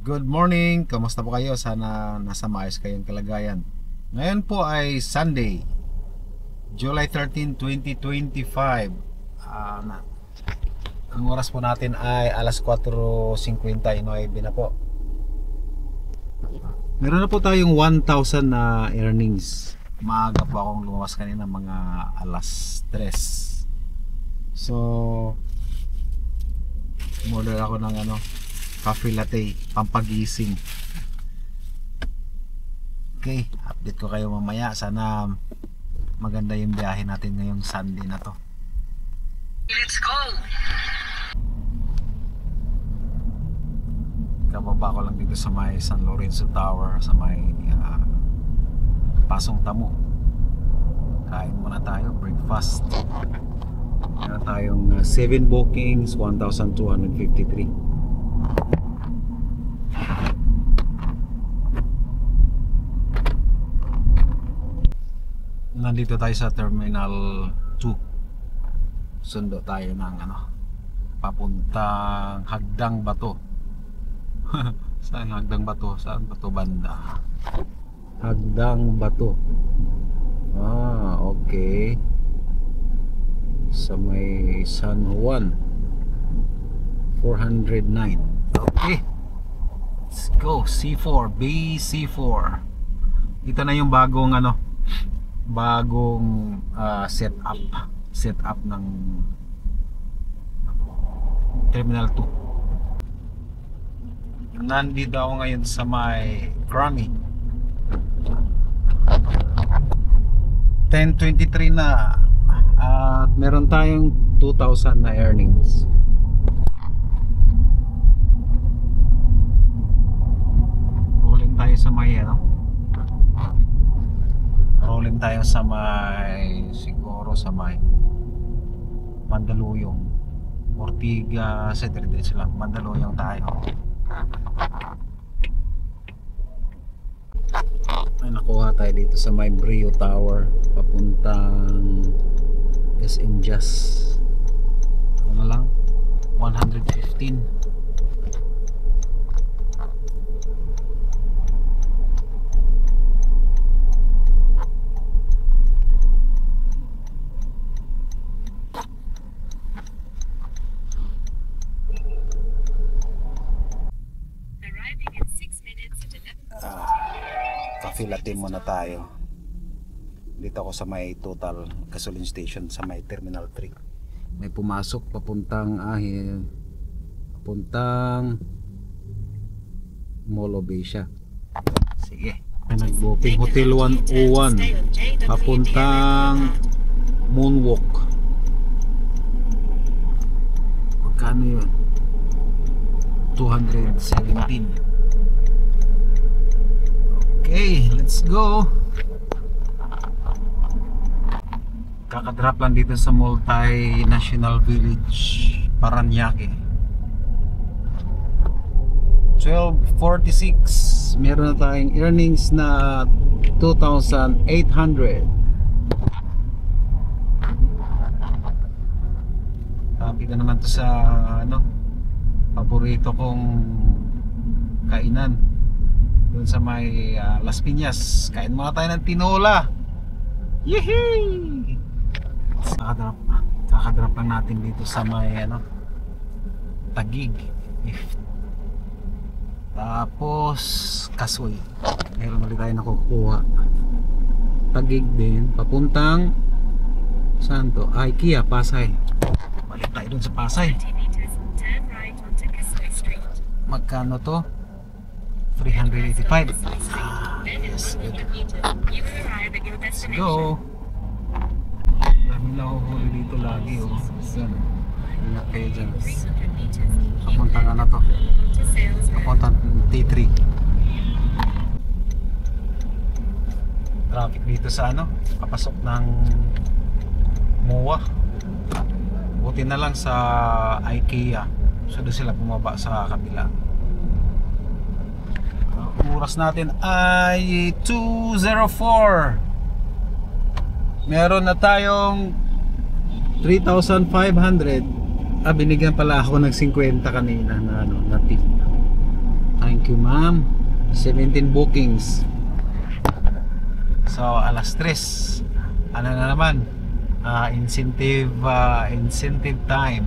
Good morning, kamusta po kayo? Sana nasa maayos kayong kalagayan. Ngayon po ay Sunday, July 13, 2025. Ang oras po natin ay alas 4:59 na po. Meron na po tayong 1,000 na earnings. Maaga po akong lumabas kanina, mga alas 3. So order ako ng coffee latte, pampagising. Okay, update ko kayo mamaya. Sana maganda yung biyahe natin ngayong Sunday na to. Let's go! Kababa ko lang dito sa may San Lorenzo Tower, sa may Pasong Tamo. Kain muna tayo, breakfast. Meron tayong 7 bookings, 1,253. Nandito tayo sa Terminal 2. Sundo tayo ng papuntang Hagdang Bato. Saan Hagdang Bato? Saan Bato banda? Hagdang Bato. Okay. Sa may San Juan 409. Okay, let's go. C4, BC4. Ito na yung bagong setup ng Terminal 2. Nandito ako ngayon sa may Grammy. 10:23 na at meron tayong 2,000 na earnings. Rolling tayo sa may rolling tayo sa may, siguro sa may Mandaluyong, Ortigas, diretso lang, Mandaluyong tayo. Ay, nakuha tayo dito sa may Brio Tower papuntang SM Just. Ano lang, 115. Coffee latte muna tayo. Dito ako sa may Total Gasoline Station sa may Terminal 3. May pumasok papuntang Mall of Asia. Sige. May nag-booking Hotel 101 papuntang Moonwalk. Magkano yun? 217. Okay, let's go. Kakadrop lang dito sa Multinational Village, Paranaque. 12:46. Meron na tayong earnings na 2,800. Happy na naman to sa paborito kong kainan doon sa may Las Piñas. Kain mga tayo ng tinola. Yehey! Kakadrop lang natin dito sa may Taguig. Tapos Kasoy. Meron ulit tayo nakukuha. Taguig din papuntang saan to? IKEA, Pasay. Balik tayo dun sa Pasay. Magkano to? 385. Yes, good. Let's go. Dami na huli dito lagi Yan. Ingat kayo dyan. Papuntang to? Papuntang T3. Traffic dito sa papasok ng MOA. Buti na lang sa IKEA. So doon sila bumaba sa kabila. Oras natin ay 2:04. Meron na tayong 3,500. Binigyan pala ako ng 50 kanina na na tip. Thank you, ma'am. 17 bookings. So, alas 3. Ano na naman? Incentive time.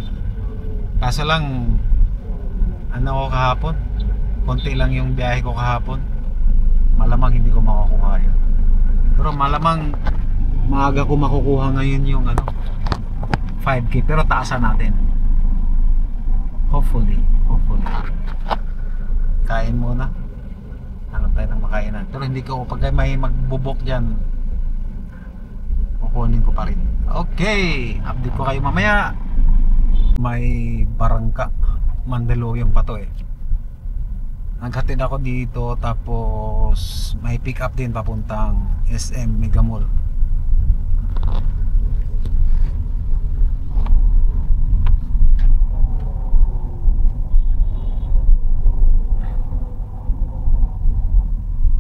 Kaso lang, ano ko kahapon? Konti lang yung biyahe ko kahapon. Malamang hindi ko makukuha yun. Pero malamang maaga ko makukuha ngayon yung 5K. Pero taasan natin. Hopefully. Kain muna. Hanap tayo ng makainan. Pero hindi ko, pag may magbubok dyan, kukunin ko pa rin. Okay, update ko kayo mamaya. May barangka, Mandaluyong pa to eh. Naghatid ako dito, tapos may pick up din papuntang SM Mega Mall.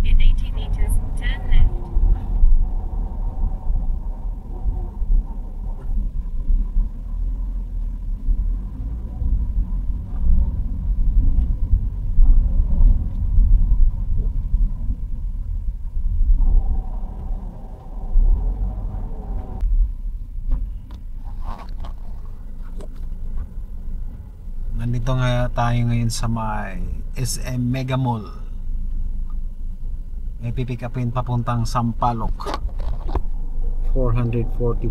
In 80 meters, turn left. Nandito nga tayo ngayon sa may SM Mega Mall. May pipick upin papuntang Sampaloc. 444.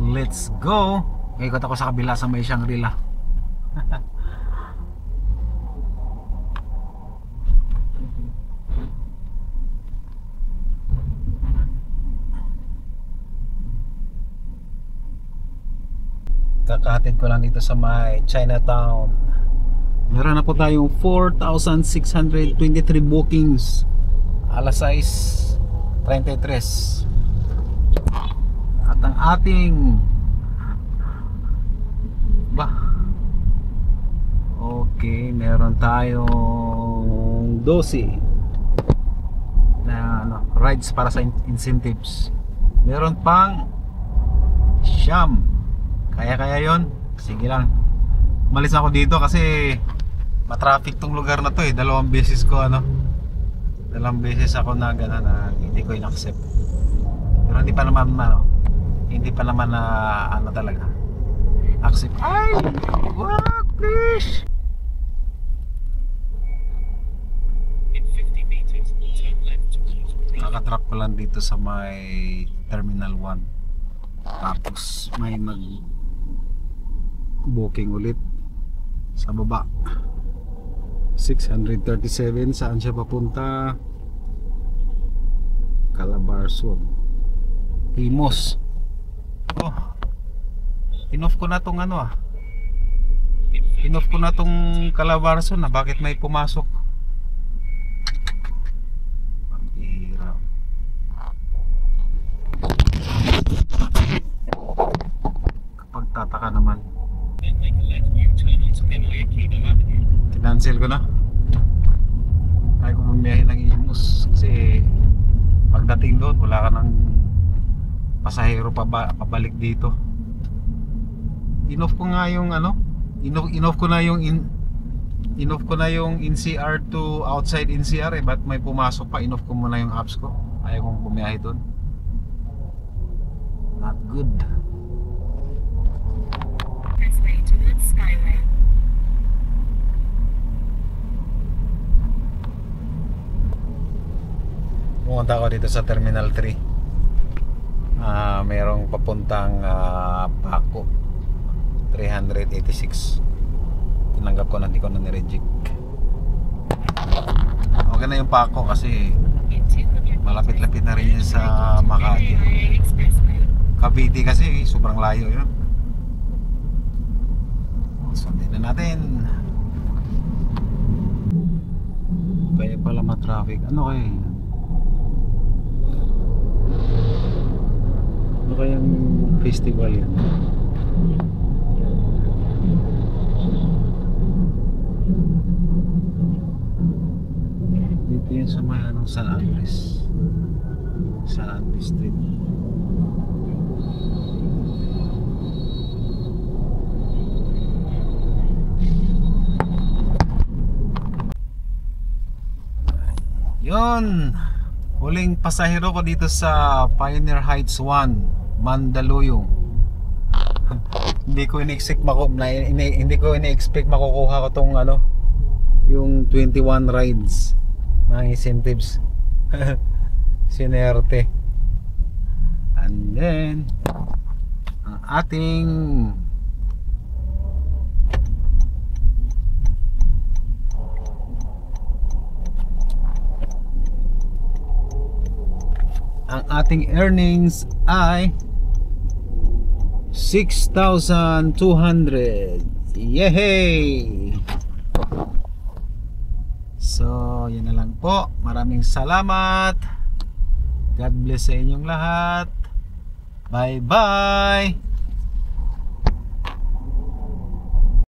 Let's go. Ikot ako sa kabila sa may Shangri-La. Kakahatid ko lang dito sa may Chinatown. Meron na po tayong 4,623 bookings. Alas 6:33. At ang ating okay, meron tayong 12 na rides para sa incentives. Meron pang siyam. Kaya yon. Sige lang. Umalis ako dito kasi matraffic tong lugar na to eh. Dalawang beses ako na gano'n na hindi ko in-accept. Pero hindi pa naman na talaga accept. Ay! Wag, please! Nakatrap ko lang dito sa may Terminal 1. Tapos may booking ulit sa baba. 637. Saan siya papunta? Calabarzon, Imos. Inoff ko na tong inoff ko na tong Calabarzon na. Bakit may pumasok? Pambihira. Kapag tataka naman. Kinancel ko na. Ay ko bumiyahe ng Imos kasi pagdating doon wala ka ng pasahero pabalik dito. Inoff ko nga yung inoff ko na yung NCR to outside NCR eh. Ba't may pumasok pa? Inoff ko muna yung apps ko. Ayaw kong bumiyahe doon. Not good. Expressway towards Skyway. Pumunta ako dito sa Terminal 3. Merong papuntang Paco 386. Tinanggap ko na, hindi ko na nireject. Okay na yung Paco kasi malapit-lapit na rin yun sa Makati. Cavite kasi sobrang layo yun. Sundin na natin. Kaya pala ma-traffic. Ano kayang festival yan? Dito yun sa may San Andres Street. Yun. Huling pasahero ko dito sa Pioneer Heights 1, Mandaluyong. Hindi ko ini-expect makukuha ko tong ano, yung 21 rides na incentives. Sinerte. And then ang ating earnings ay 6,200. Yehey! So, yun na lang po. Maraming salamat. God bless sa inyong lahat. Bye-bye!